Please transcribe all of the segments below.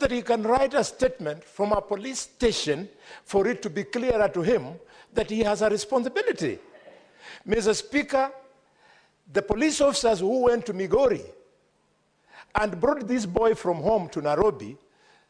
that he can write a statement from a police station for it to be clearer to him that he has a responsibility. Mr. Speaker, the police officers who went to Migori and brought this boy from home to Nairobi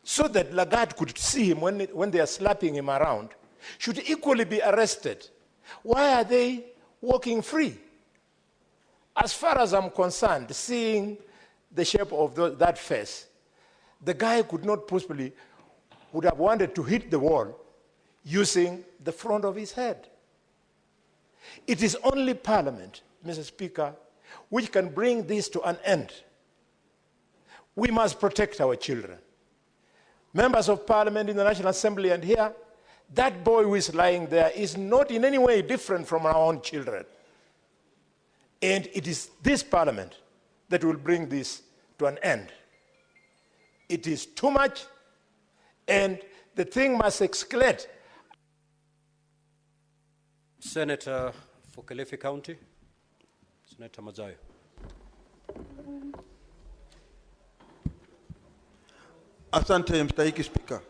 so that Lagat could see him when they are slapping him around should equally be arrested. Why are they walking free? As far as I'm concerned, seeing the shape of that face, the guy could not possibly, would have wanted to hit the wall using the front of his head. It is only Parliament, Mr. Speaker, which can bring this to an end. We must protect our children. Members of Parliament in the National Assembly and here, that boy who is lying there is not in any way different from our own children. And it is this Parliament that will bring this to an end. It is too much, and the thing must escalate. Senator for Kilifi County, Senator Mazayo. Asante mstahiki Spika.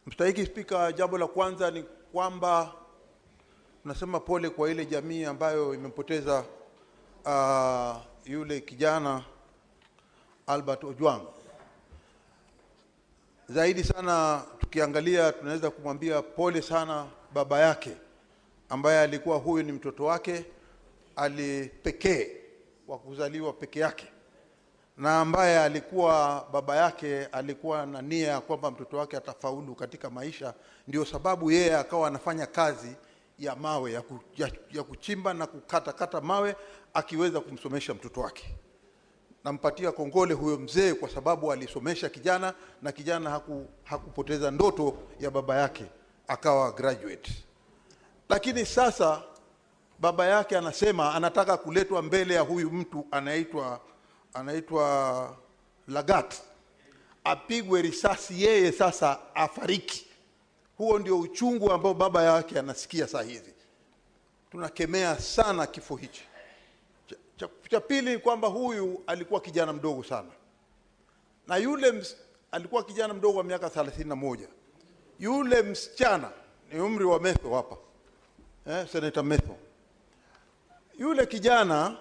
Mstahiki Spika, jambo la kwanza ni kwamba nasema pole kwa ile jamii ambayo imempoteza yule kijana Albert Ojwang. Zaidi sana tukiangalia tunaweza kumwambia pole sana baba yake ambaye alikuwa huyu ni mtoto wake alipekee wa kuzaliwa peke yake, na ambaye alikuwa baba yake alikuwa na nia kwamba mtoto wake atafaulu katika maisha. Ndio sababu yeye akawa anafanya kazi ya mawe ya kuchimba na kukata mawe akiweza kumsomesha mtoto wake. Nampatia kongole huyo mzee kwa sababu alisomesha kijana, na kijana hakupoteza ndoto ya baba yake, akawa graduate. Lakini sasa baba yake anasema anataka kuletwa mbele ya huyu mtu anaitwa Lagat, apigwe risasi yeye sasa afariki. Huo ndio uchungu ambao baba yake anasikia saa hizi. Tunakemea sana kifo hichi. Cha pili ni kwamba huyu alikuwa kijana mdogo sana, na yule alikuwa kijana mdogo wa miaka 31. Yule msichana ni umri wa Metho hapa, Senator Metho. Yule kijana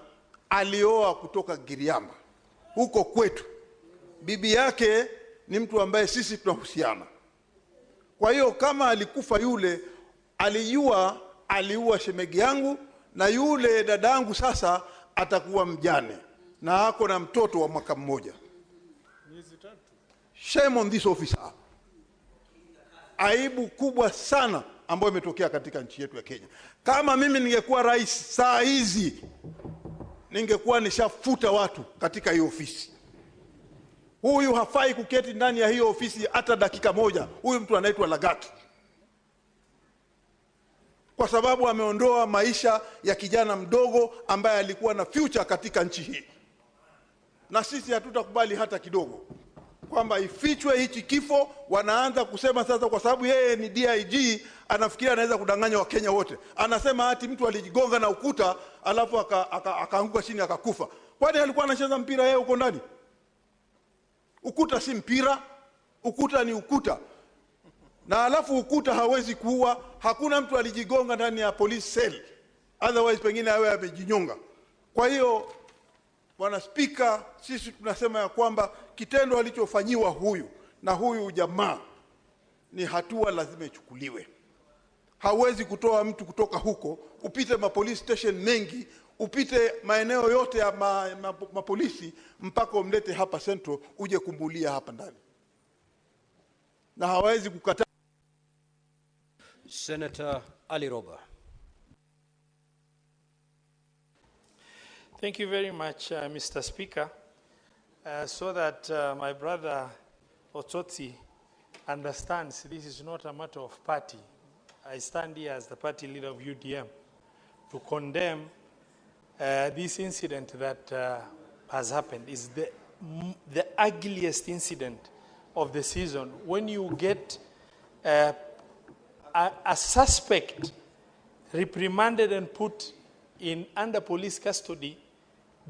alioa kutoka Giriama huko kwetu. Bibi yake ni mtu ambaye sisi tunahusiana. Kwa hiyo kama alikufa yule, aliua shemegi yangu, na yule dadangu sasa atakuwa mjane na ako na mtoto wa mwaka mmoja. Shame on this officer. Aibu kubwa sana ambayo imetokea katika nchi yetu ya Kenya. Kama mimi ningekuwa rais saa hizi, ningekuwa nishafuta watu katika hiyo ofisi. Huyu hafai kuketi ndani ya hiyo ofisi hata dakika moja. Huyu mtu anaitwa Lagat, kwa sababu ameondoa maisha ya kijana mdogo ambaye alikuwa na future katika nchi hii. Na sisi hatutakubali hata kidogo kwamba ifichwe hichi kifo. Wanaanza kusema sasa kwa sababu yeye ni DIG anafikiria anaweza kudanganya Wakenya wote. Anasema ati mtu alijigonga na ukuta alafu akaanguka chini akakufa. Kwani alikuwa anacheza mpira yeye huko ndani? Ukuta si mpira, ukuta ni ukuta. Na alafu ukuta hawezi kuua. Hakuna mtu alijigonga ndani ya police cell, otherwise pengine awe amejinyonga. Kwa hiyo Bwana Spika, sisi tunasema ya kwamba kitendo alichofanyiwa huyu na huyu jamaa ni hatua lazima ichukuliwe. Hawezi kutoa mtu kutoka huko, upite police station mengi, upite maeneo yote ya mapolisi mpaka umlete hapa Central uje kumbulia hapa ndani. Na hawezi kukataa. Senator Ali Roba. Thank you very much, Mr. Speaker. So that my brother Ototi understands this is not a matter of party. I stand here as the party leader of UDM to condemn this incident that has happened. It's the ugliest incident of the season. When you get a suspect reprimanded and put under police custody,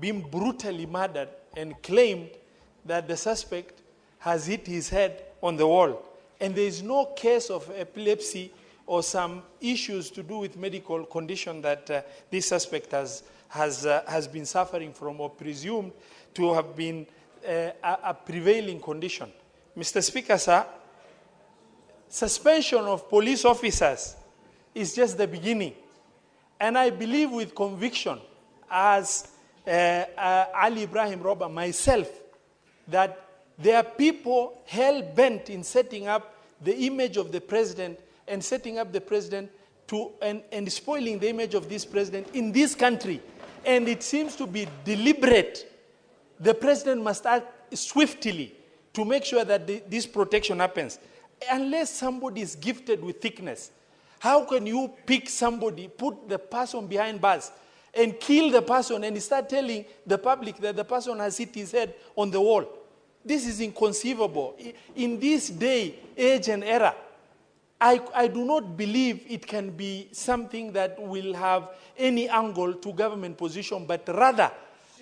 being brutally murdered, and claimed that the suspect has hit his head on the wall. And there is no case of epilepsy or some issues to do with medical condition that this suspect has been suffering from or presumed to have been a prevailing condition. Mr. Speaker, sir, suspension of police officers is just the beginning. And I believe with conviction, as Ali Ibrahim Roba, myself, that there are people hell-bent in setting up the image of the president and setting up the president and spoiling the image of this president in this country. And it seems to be deliberate. The president must act swiftly to make sure that this protection happens. Unless somebody is gifted with thickness, how can you pick somebody, put the person behind bars, and kill the person and start telling the public that the person has hit his head on the wall? This is inconceivable. In this day, age, and era, I do not believe it can be something that will have any angle to government position, but rather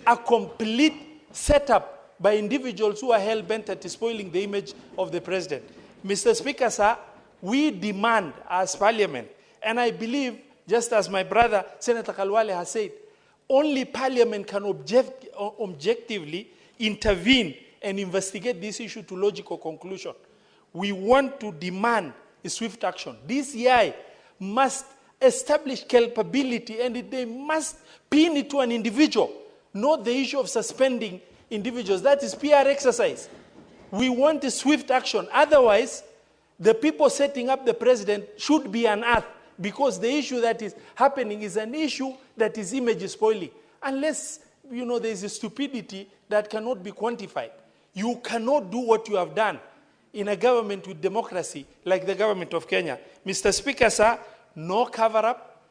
a complete setup by individuals who are hell-bent at spoiling the image of the president. Mr. Speaker, sir, we demand as Parliament, and I believe, just as my brother Senator Khalwale has said, only Parliament can objectively intervene and investigate this issue to logical conclusion. We want to demand a swift action. DCI must establish culpability, and they must pin it to an individual, not the issue of suspending individuals. That is PR exercise. We want a swift action. Otherwise, the people setting up the president should be unearthed, because the issue that is happening is an issue that is image spoiling. Unless, there is a stupidity that cannot be quantified. You cannot do what you have done in a government with democracy like the government of Kenya. Mr. Speaker, sir, no cover-up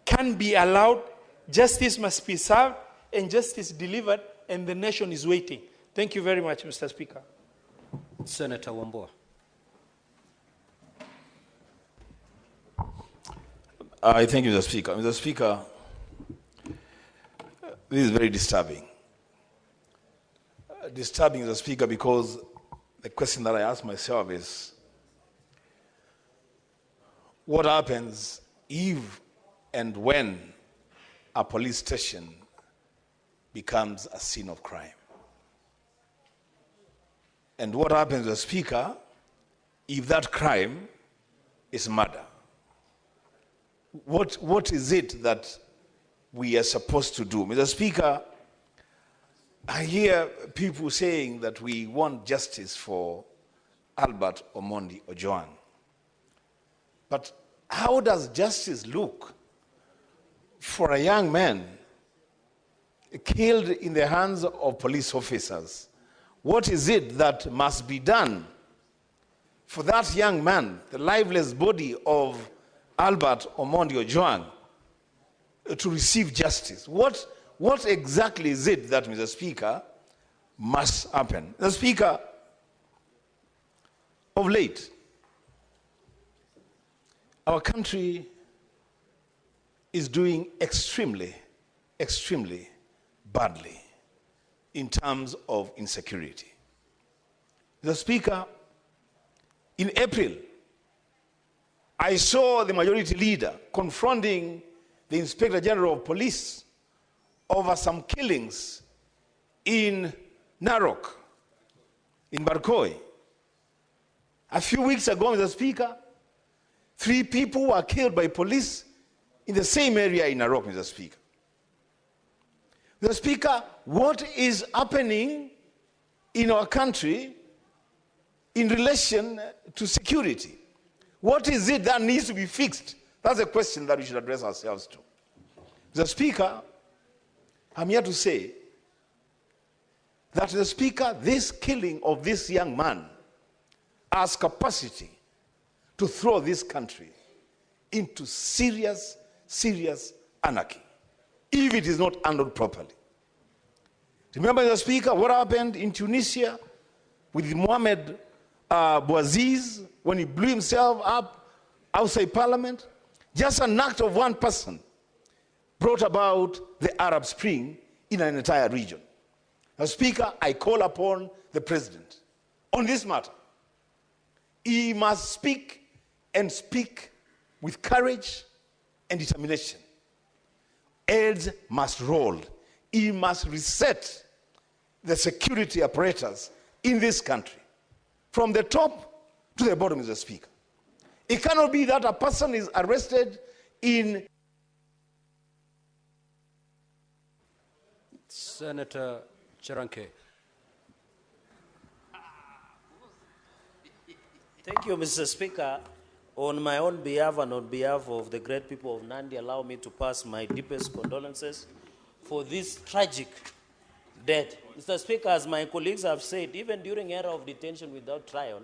can be allowed. Justice must be served and justice delivered, and the nation is waiting. Thank you very much, Mr. Speaker. Senator Wambua. I thank you, Mr. Speaker. Mr. Speaker, this is very disturbing. Disturbing, Mr. Speaker, because the question that I ask myself is, what happens if and when a police station becomes a scene of crime? And what happens, Mr. Speaker, if that crime is murder? What is it that we are supposed to do? Mr. Speaker, I hear people saying that we want justice for Albert Omondi Ojwang. But how does justice look for a young man killed in the hands of police officers? What is it that must be done for that young man, the lifeless body of Albert Omondi Ojwang, to receive justice? What exactly is it that, Mr. Speaker, must happen? Mr. Speaker, of late, our country is doing extremely, extremely badly in terms of insecurity. Mr. Speaker, in April, I saw the majority leader confronting the Inspector General of Police over some killings in Narok, in Barkoi. A few weeks ago, Mr. Speaker, 3 people were killed by police in the same area in Narok, Mr. Speaker. Mr. Speaker, what is happening in our country in relation to security? What is it that needs to be fixed? That's a question that we should address ourselves to. Mr. Speaker, I'm here to say that, Mr. Speaker, this killing of this young man has capacity to throw this country into serious, serious anarchy if it is not handled properly. Remember, Mr. Speaker, what happened in Tunisia with Mohamed Bouaziz when he blew himself up outside Parliament? Just an act of one person brought about the Arab Spring in an entire region. Now, Speaker, I call upon the President on this matter. He must speak and speak with courage and determination. Heads must roll. He must reset the security apparatus in this country, from the top to the bottom, Mr. Speaker. It cannot be that a person is arrested in... Senator Cheranke. Thank you, Mr. Speaker. On my own behalf and on behalf of the great people of Nandi, allow me to pass my deepest condolences for this tragic death. Mr. Speaker, as my colleagues have said, even during era of detention without trial,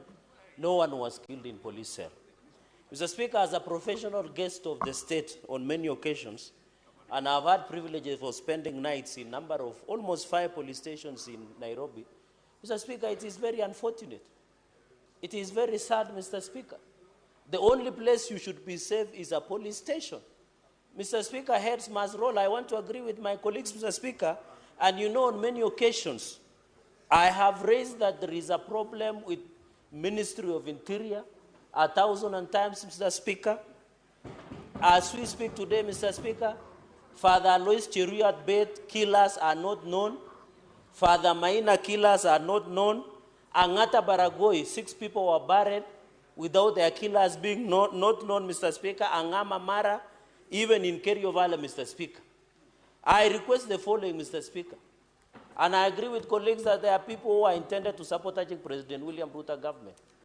no one was killed in police cell. Mr. Speaker, as a professional guest of the state on many occasions, and I've had privileges for spending nights in number of almost 5 police stations in Nairobi, Mr. Speaker, it is very unfortunate. It is very sad, Mr. Speaker. The only place you should be safe is a police station. Mr. Speaker, heads must roll. I want to agree with my colleagues, Mr. Speaker, and you know on many occasions, I have raised that there is a problem with Ministry of Interior 1,000 times, Mr. Speaker. As we speak today, Mr. Speaker, Father Lois Cheruiyot Beth killers are not known. Father Maina killers are not known. Angata Baragoi, 6 people were buried without their killers being not known, Mr. Speaker. Angama Mara, even in Kerio Valley, Mr. Speaker. I request the following, Mr. Speaker. And I agree with colleagues that there are people who are intended to sabotage President William Ruto government.